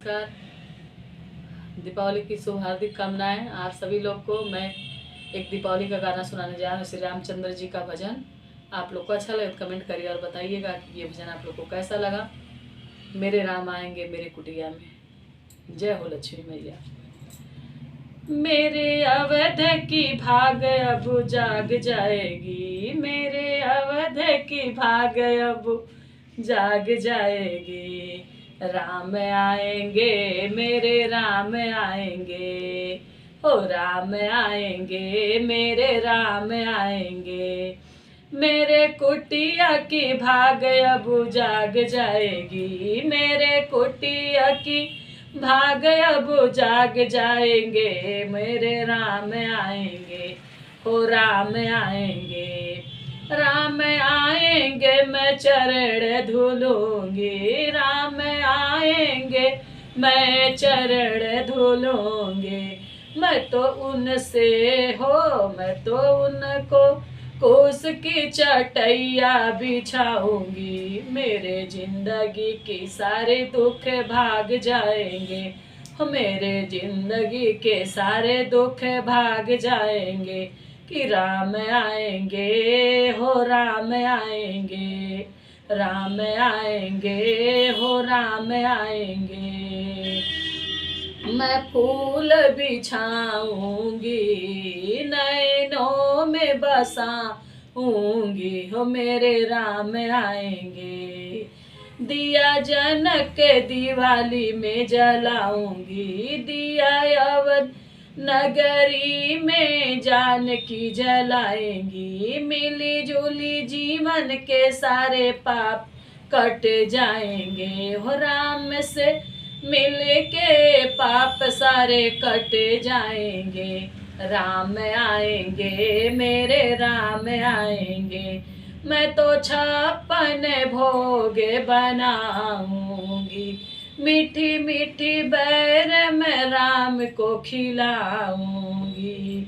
नमस्कार। दीपावली की शुभ हार्दिक कामनाएं आप सभी लोग को। मैं एक दीपावली का गाना सुनाने जा रहा हूँ, श्री रामचंद्र जी का भजन। आप लोग को अच्छा लगे तो कमेंट करिए और बताइएगा कि ये भजन आप लोग को कैसा लगा। मेरे राम आएंगे मेरे कुटिया में। जय हो लक्ष्मी मैया। मेरे अवध की भाग अब जाग जाएगी, मेरे अवध की भाग अब जाग जाएगी। राम आएंगे मेरे राम आएंगे, हो राम आएंगे मेरे राम आएंगे। मेरे कुटिया की भाग अब जाग जाएगी, मेरे कुटिया की भाग अब जाग जाएंगे। मेरे राम आएंगे, हो राम आएंगे। राम आएंगे मैं चरण धुलूंगी, राम आएंगे मैं चरण धुलूंगी। मैं तो उनसे हो, मैं तो उनको कोस की चटैया बिछाऊंगी। मेरे जिंदगी की सारे दुख भाग जाएंगे, हो मेरे जिंदगी के सारे दुख भाग जाएंगे। कि राम आएंगे, हो राम आएंगे, राम आएंगे, हो राम आएंगे। मैं फूल बिछाऊंगी, नैनों में बसाऊंगी, हो मेरे राम आएंगे। दिया जनक के दिवाली में जलाऊंगी, दिया अवध नगरी में जानकी जलाएंगी। मिली जुली जीवन के सारे पाप कट जाएंगे, हो राम से मिल के पाप सारे कट जाएंगे। राम आएंगे मेरे राम आएंगे। मैं तो 56 भोग बनाऊंगी, मीठी मीठी बैर मैं राम को खिलाऊंगी,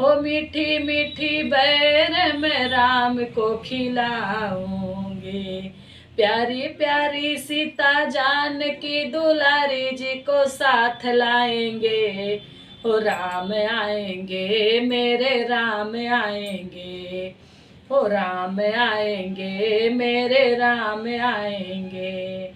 हो मीठी मीठी बैर मैं राम को खिलाऊंगी। प्यारी प्यारी सीता जानकी दुलारी जी को साथ लाएंगे, हो राम आएंगे मेरे राम आएंगे, हो राम आएंगे मेरे राम आएंगे।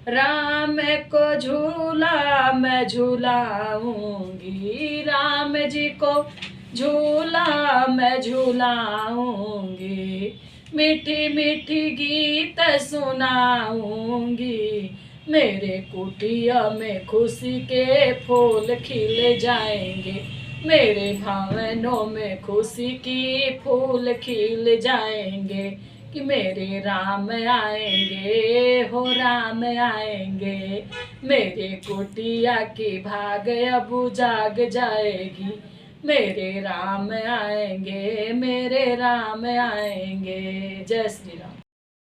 राम को झूला मैं झूलाऊंगी, राम जी को झूला मैं झूलाऊंगी। मीठी मीठी गीत सुनाऊंगी, मेरे कुटिया में खुशी के फूल खिल जाएंगे। मेरे भावनों में खुशी की फूल खिल जाएंगे। कि मेरे राम आएंगे, हो राम आएंगे। मेरे कुटिया की भाग अब जाग जाएगी। मेरे राम आएंगे, मेरे राम आएंगे। जय श्री राम।